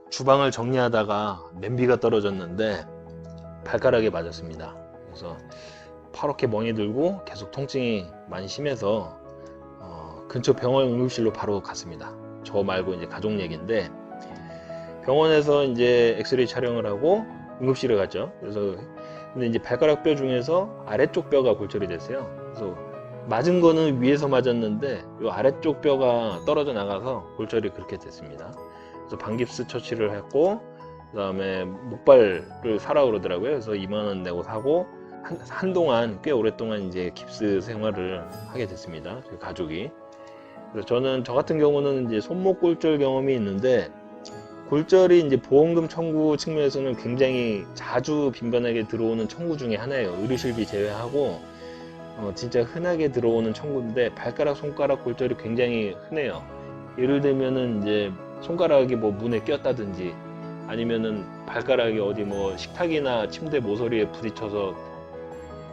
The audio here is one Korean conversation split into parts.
주방을 정리하다가 냄비가 떨어졌는데 발가락에 맞았습니다. 그래서 파랗게 멍이 들고 계속 통증이 많이 심해서 근처 병원 응급실로 바로 갔습니다. 저 말고 이제 가족 얘기인데, 병원에서 이제 엑스레이 촬영을 하고 응급실에 갔죠. 그래서 근데 이제 발가락 뼈 중에서 아래쪽 뼈가 골절이 됐어요. 그래서 맞은 거는 위에서 맞았는데 이 아래쪽 뼈가 떨어져 나가서 골절이 그렇게 됐습니다. 그래서 반깁스 처치를 했고, 그 다음에 목발을 사라 그러더라고요. 그래서 2만원 내고 사고 한동안 꽤 오랫동안 이제 깁스 생활을 하게 됐습니다. 그 가족이. 그래서 저 같은 경우는 이제 손목 골절 경험이 있는데, 골절이 이제 보험금 청구 측면에서는 굉장히 자주 빈번하게 들어오는 청구 중에 하나예요. 의료실비 제외하고 진짜 흔하게 들어오는 청구인데, 발가락, 손가락 골절이 굉장히 흔해요. 예를 들면은 이제 손가락이 뭐 문에 꼈다든지, 아니면은 발가락이 어디 뭐 식탁이나 침대 모서리에 부딪혀서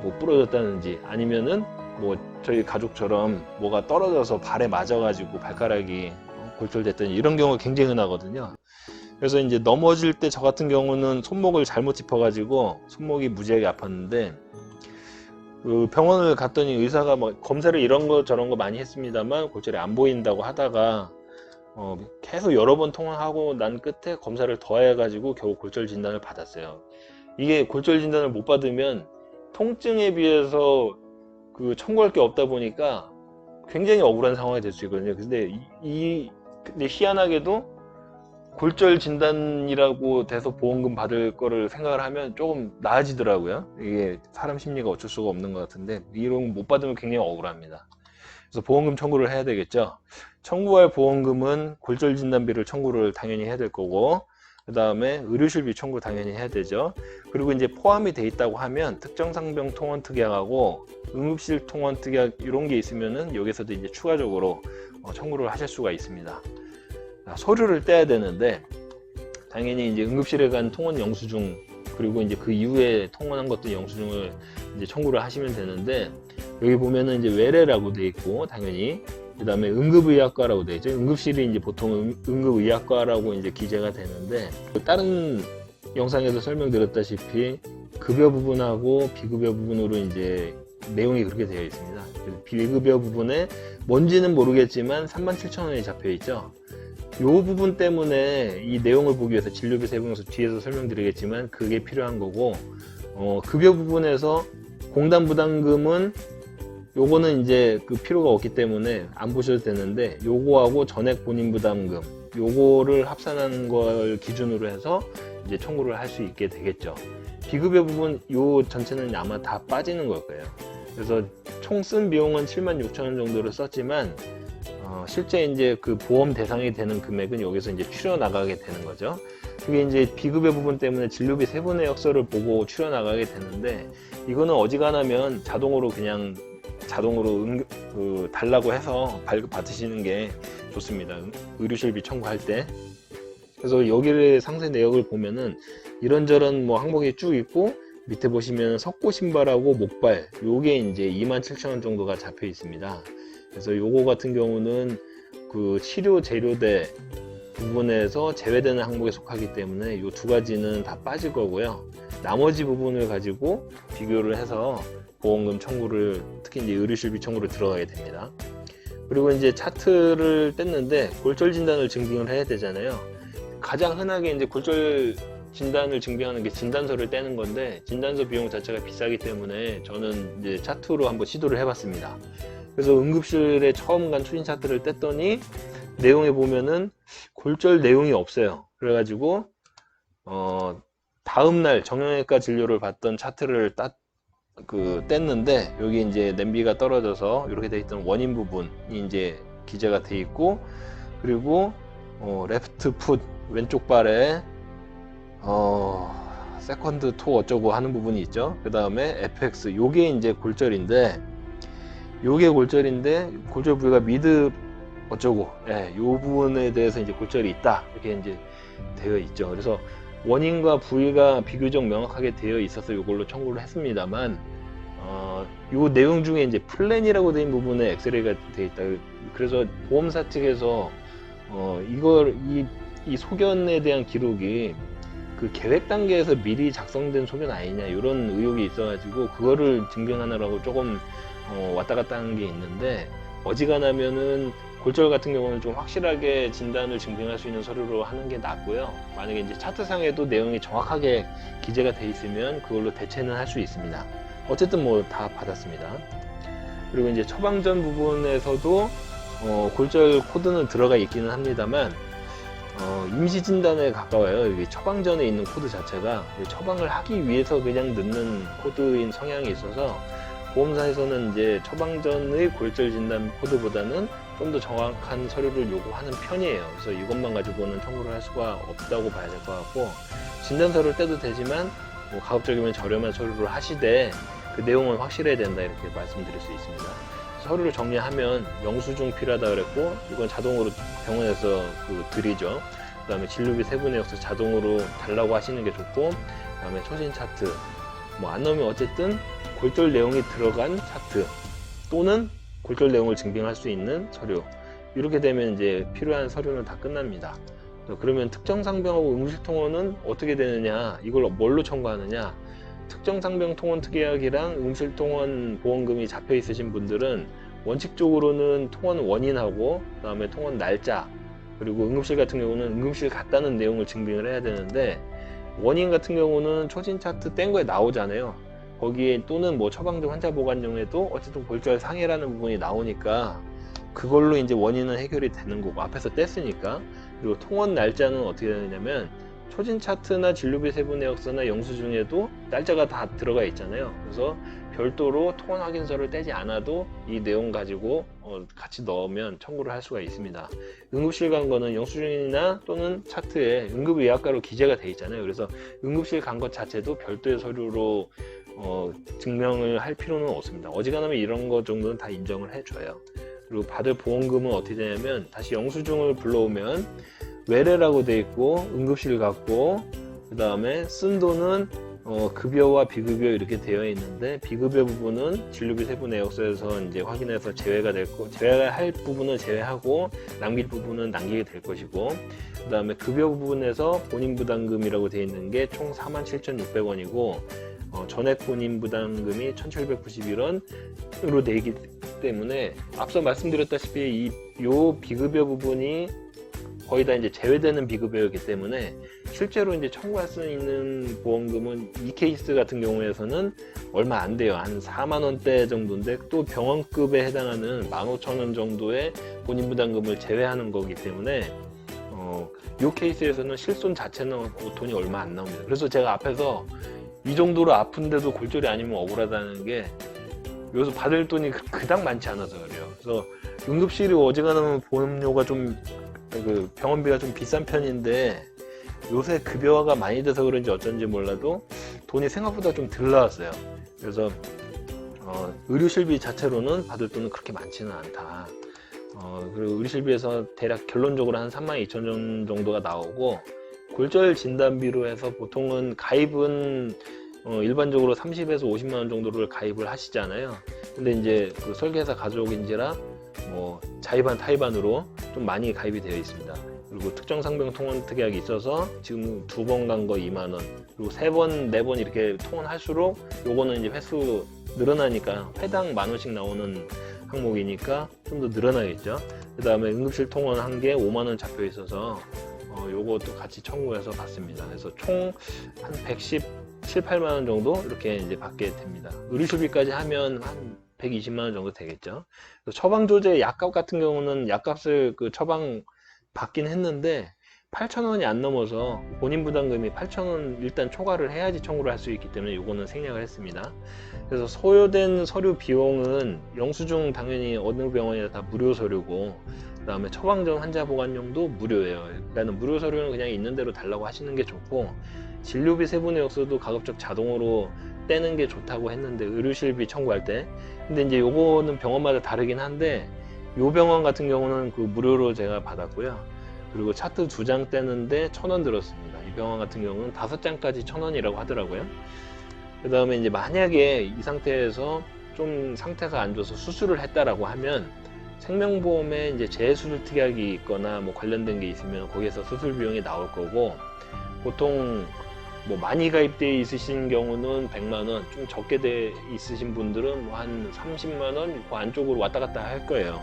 뭐 부러졌다든지, 아니면은 뭐 저희 가족처럼 뭐가 떨어져서 발에 맞아가지고 발가락이 골절됐다든지, 이런 경우가 굉장히 흔하거든요. 그래서 이제 넘어질 때 저 같은 경우는 손목을 잘못 짚어가지고 손목이 무지하게 아팠는데, 그 병원을 갔더니 의사가 뭐 검사를 이런 거 저런 거 많이 했습니다만 골절이 안 보인다고 하다가 계속 여러 번 통화하고 난 끝에 검사를 더 해가지고 겨우 골절 진단을 받았어요. 이게 골절 진단을 못 받으면 통증에 비해서 그 청구할 게 없다 보니까 굉장히 억울한 상황이 될 수 있거든요. 근데 근데 희한하게도 골절 진단이라고 돼서 보험금 받을 거를 생각을 하면 조금 나아지더라고요. 이게 사람 심리가 어쩔 수가 없는 것 같은데, 이런 못 받으면 굉장히 억울합니다. 그래서 보험금 청구를 해야 되겠죠. 청구할 보험금은 골절 진단비를 청구를 당연히 해야 될 거고, 그 다음에 의료실비 청구 당연히 해야 되죠. 그리고 이제 포함이 돼 있다고 하면 특정상병 통원 특약하고 응급실 통원 특약 이런 게 있으면은 여기서도 이제 추가적으로 청구를 하실 수가 있습니다. 서류를 떼야 되는데, 당연히 이제 응급실에 간 통원 영수증, 그리고 이제 그 이후에 통원한 것들 영수증을 이제 청구를 하시면 되는데, 여기 보면은 이제 외래라고 돼 있고, 당연히 그 다음에 응급의학과라고 돼 있죠. 응급실이 이제 보통 응급의학과라고 이제 기재가 되는데, 다른 영상에서 설명드렸다시피 급여 부분하고 비급여 부분으로 이제 내용이 그렇게 되어 있습니다. 비급여 부분에 뭔지는 모르겠지만 37,000원이 잡혀 있죠. 이 부분 때문에 이 내용을 보기 위해서 진료비 세분에서 뒤에서 설명드리겠지만 그게 필요한 거고, 급여 부분에서 공단 부담금은 요거는 이제 그 필요가 없기 때문에 안 보셔도 되는데, 요거하고 전액 본인 부담금 요거를 합산한 걸 기준으로 해서 이제 청구를 할 수 있게 되겠죠. 비급여 부분 요 전체는 아마 다 빠지는 걸 거예요. 그래서 총 쓴 비용은 76,000원 정도를 썼지만 실제 이제 그 보험 대상이 되는 금액은 여기서 이제 추려 나가게 되는 거죠. 그게 이제 비급여 부분 때문에 진료비 세분의 역서를 보고 추려 나가게 되는데, 이거는 어지간하면 자동으로 달라고 해서 발급 받으시는 게 좋습니다. 의료실비 청구할 때. 그래서 여기를 상세 내역을 보면은 이런저런 뭐 항목이 쭉 있고, 밑에 보시면 석고 신발하고 목발 요게 이제 27,000원 정도가 잡혀 있습니다. 그래서 요거 같은 경우는 그 치료 재료대 부분에서 제외되는 항목에 속하기 때문에 요 두 가지는 다 빠질 거고요. 나머지 부분을 가지고 비교를 해서 보험금 청구를, 특히 이제 의료실비 청구를 들어가게 됩니다. 그리고 이제 차트를 뗐는데 골절 진단을 증빙을 해야 되잖아요. 가장 흔하게 이제 골절 진단을 증빙하는 게 진단서를 떼는 건데, 진단서 비용 자체가 비싸기 때문에 저는 이제 차트로 한번 시도를 해봤습니다. 그래서 응급실에 처음 간 추진 차트를 뗐더니 내용에 보면은 골절 내용이 없어요. 그래가지고 다음날 정형외과 진료를 받던 차트를 뗐는데, 여기 이제 냄비가 떨어져서 이렇게 돼 있던 원인 부분이 이제 기재가 돼 있고, 그리고 레프트 풋 왼쪽 발에 세컨드 토 어쩌고 하는 부분이 있죠. 그 다음에 FX 요게 이제 골절인데, 골절 부위가 미드 어쩌고, 요 부분에 대해서 이제 골절이 있다 이렇게 이제 되어 있죠. 그래서 원인과 부위가 비교적 명확하게 되어 있어서 이걸로 청구를 했습니다만, 요 내용 중에 이제 플랜이라고 되어 있는 부분에 엑스레이가 되어 있다. 그래서 보험사 측에서 이 이 소견에 대한 기록이 그 계획 단계에서 미리 작성된 소견 아니냐 이런 의혹이 있어가지고 그거를 증빙하느라고 조금 왔다 갔다 하는 게 있는데, 어지간하면은 골절 같은 경우는 좀 확실하게 진단을 증빙할 수 있는 서류로 하는 게 낫고요. 만약에 이제 차트상에도 내용이 정확하게 기재가 돼 있으면 그걸로 대체는 할 수 있습니다. 어쨌든 뭐 다 받았습니다. 그리고 이제 처방전 부분에서도 골절 코드는 들어가 있기는 합니다만 임시 진단에 가까워요. 여기 처방전에 있는 코드 자체가 처방을 하기 위해서 그냥 넣는 코드인 성향이 있어서 보험사에서는 이제 처방전의 골절 진단 코드보다는 좀 더 정확한 서류를 요구하는 편이에요. 그래서 이것만 가지고는 청구를 할 수가 없다고 봐야 될 것 같고, 진단서를 떼도 되지만 뭐 가급적이면 저렴한 서류를 하시되 그 내용은 확실해야 된다 이렇게 말씀드릴 수 있습니다. 서류를 정리하면 영수증 필요하다 그랬고, 이건 자동으로 병원에서 드리죠. 그 다음에 진료비 세부 내역서 자동으로 달라고 하시는 게 좋고, 그 다음에 초진 차트 뭐 안 넣으면 어쨌든 골절 내용이 들어간 차트 또는 골절 내용을 증빙할 수 있는 서류, 이렇게 되면 이제 필요한 서류는 다 끝납니다. 그러면 특정상병하고 응급실통원은 어떻게 되느냐, 이걸 뭘로 청구하느냐. 특정상병통원 특약이랑 응급실통원 보험금이 잡혀 있으신 분들은 원칙적으로는 통원 원인하고 그 다음에 통원 날짜, 그리고 응급실 같은 경우는 응급실 갔다는 내용을 증빙을 해야 되는데, 원인 같은 경우는 초진 차트 뗀 거에 나오잖아요. 거기에 또는 뭐 처방전 환자 보관용에도 어쨌든 골절 상해라는 부분이 나오니까 그걸로 이제 원인은 해결이 되는 거고, 앞에서 뗐으니까. 그리고 통원 날짜는 어떻게 되느냐면 초진 차트나 진료비 세부 내역서나 영수증에도 날짜가 다 들어가 있잖아요. 그래서 별도로 통원 확인서를 떼지 않아도 이 내용 가지고 같이 넣으면 청구를 할 수가 있습니다. 응급실 간 거는 영수증이나 또는 차트에 응급의학과로 기재가 돼 있잖아요. 그래서 응급실 간 것 자체도 별도의 서류로 증명을 할 필요는 없습니다. 어지간하면 이런 거 정도는 다 인정을 해줘요. 그리고 받을 보험금은 어떻게 되냐면, 다시 영수증을 불러오면 외래라고 돼 있고 응급실 갔고, 그 다음에 쓴 돈은 급여와 비급여 이렇게 되어 있는데, 비급여 부분은 진료비 세부 내역서에서 이제 확인해서 제외가 될 거, 제외할 부분은 제외하고 남길 부분은 남기게 될 것이고, 그 다음에 급여 부분에서 본인 부담금이라고 되어 있는 게 총 47,600원이고 전액 본인 부담금이 1,791원으로 되어 있기 때문에, 앞서 말씀드렸다시피 요 비급여 부분이 거의 다 이제 제외되는 비급여이기 때문에 실제로 이제 청구할 수 있는 보험금은 이 케이스 같은 경우에서는 얼마 안 돼요. 한 4만 원대 정도인데, 또 병원급에 해당하는 15,000원 정도의 본인 부담금을 제외하는 거기 때문에 이 케이스에서는 실손 자체는 돈이 얼마 안 나옵니다. 그래서 제가 앞에서 이 정도로 아픈데도 골절이 아니면 억울하다는 게, 여기서 받을 돈이 그닥 많지 않아서 그래요. 그래서 응급실이 어지간하면 보험료가 좀 병원비가 좀 비싼 편인데, 요새 급여화가 많이 돼서 그런지 어쩐지 몰라도 돈이 생각보다 좀 덜 나왔어요. 그래서 의료실비 자체로는 받을 돈은 그렇게 많지는 않다. 그리고 의료실비에서 대략 결론적으로 한 32,000원 정도가 나오고, 골절 진단비로 해서 보통은 가입은 일반적으로 30에서 50만 원 정도를 가입을 하시잖아요. 근데 이제 그 설계사 가족인지라 뭐 자의반 타의반으로 좀 많이 가입이 되어 있습니다. 그리고 특정상병 통원 특약이 있어서 지금 2번 간 거 2만 원, 그리고 3번, 4번 이렇게 통원할수록 요거는 이제 횟수 늘어나니까 회당 10,000원씩 나오는 항목이니까 좀 더 늘어나겠죠. 그 다음에 응급실 통원 한 개 5만 원 잡혀 있어서 요것도 같이 청구해서 받습니다. 그래서 총 한 117, 8만 원 정도 이렇게 이제 받게 됩니다. 의료실비까지 하면 한 120만 원 정도 되겠죠. 처방 조제 약값 같은 경우는 약값을 처방 받긴 했는데 8,000원이 안 넘어서 본인 부담금이 8,000원 일단 초과를 해야지 청구를 할 수 있기 때문에 이거는 생략을 했습니다. 그래서 소요된 서류 비용은 영수증 당연히 어느 병원이나 다 무료 서류고, 그 다음에 처방전 환자 보관용도 무료예요. 그러니까 무료 서류는 그냥 있는 대로 달라고 하시는 게 좋고, 진료비 세부 내역서도 가급적 자동으로 떼는 게 좋다고 했는데, 의료실비 청구할 때. 근데 이제 요거는 병원마다 다르긴 한데, 요 병원 같은 경우는 무료로 제가 받았고요. 그리고 차트 2장 떼는데 1,000원 들었습니다. 이 병원 같은 경우는 5장까지 1,000원이라고 하더라고요. 그 다음에 이제 만약에 이 상태에서 좀 상태가 안 좋아서 수술을 했다라고 하면 생명보험에 이제 재수술 특약이 있거나 뭐 관련된 게 있으면 거기에서 수술 비용이 나올 거고, 보통 뭐 많이 가입되어 있으신 경우는 100만 원, 좀 적게 돼 있으신 분들은 뭐 한 30만 원 그 안쪽으로 왔다 갔다 할 거예요.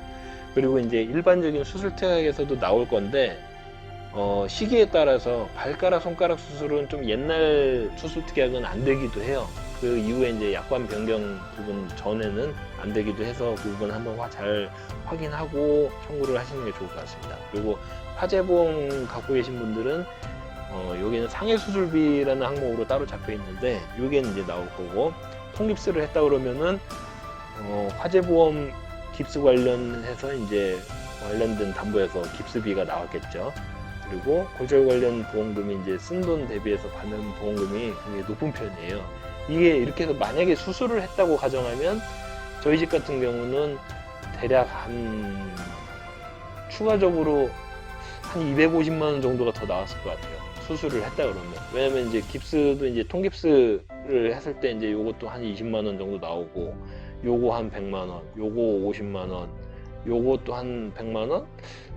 그리고 이제 일반적인 수술 특약에서도 나올 건데, 시기에 따라서 발가락, 손가락 수술은 좀 옛날 수술 특약은 안 되기도 해요. 그 이후에 이제 약관 변경 부분 전에는 안 되기도 해서 그 부분 한번 잘 확인하고 청구를 하시는 게 좋을 것 같습니다. 그리고 화재보험 갖고 계신 분들은 여기는 상해 수술비라는 항목으로 따로 잡혀 있는데, 여기는 이제 나올 거고, 통깁스를 했다 그러면은 화재보험 깁스 관련해서 이제 관련된 담보에서 깁스비가 나왔겠죠. 그리고 골절 관련 보험금이 이제 쓴 돈 대비해서 받는 보험금이 굉장히 높은 편이에요. 이게 이렇게 해서 만약에 수술을 했다고 가정하면 저희 집 같은 경우는 대략 한 추가적으로 한 250만 원 정도가 더 나왔을 것 같아요. 수술을 했다 그러면. 왜냐면 이제 깁스도 이제 통깁스를 했을 때 이제 요것도 한 20만 원 정도 나오고, 요거 한 100만 원, 요거 50만 원, 요것도 한 100만 원,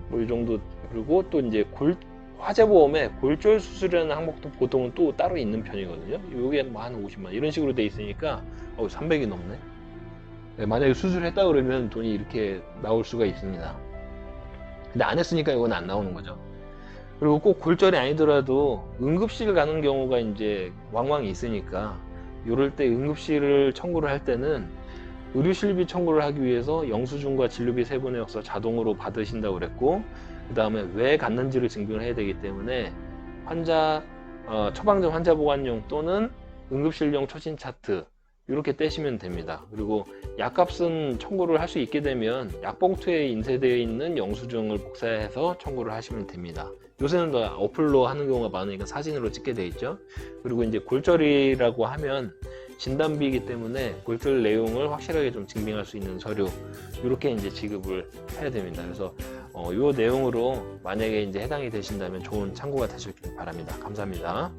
뭐 이 정도. 그리고 또 이제 화재보험에 골절 수술이라는 항목도 보통은 또 따로 있는 편이거든요. 요게 뭐 한 50만 원 이런 식으로 돼 있으니까 300이 넘네. 네, 만약에 수술을 했다 그러면 돈이 이렇게 나올 수가 있습니다. 근데 안 했으니까 이건 안 나오는 거죠. 그리고 꼭 골절이 아니더라도 응급실 가는 경우가 이제 왕왕 있으니까, 이럴 때 응급실을 청구를 할 때는 의료실비 청구를 하기 위해서 영수증과 진료비 세분의 역서 자동으로 받으신다고 그랬고, 그 다음에 왜 갔는지를 증빙을 해야 되기 때문에 환자 처방전 환자 보관용 또는 응급실용 초진 차트 이렇게 떼시면 됩니다. 그리고 약값은 청구를 할 수 있게 되면 약봉투에 인쇄되어 있는 영수증을 복사해서 청구를 하시면 됩니다. 요새는 더 어플로 하는 경우가 많으니까 사진으로 찍게 돼 있죠. 그리고 이제 골절이라고 하면 진단비이기 때문에 골절 내용을 확실하게 좀 증빙할 수 있는 서류, 이렇게 이제 지급을 해야 됩니다. 그래서 요 내용으로 만약에 이제 해당이 되신다면 좋은 참고가 되시길 바랍니다. 감사합니다.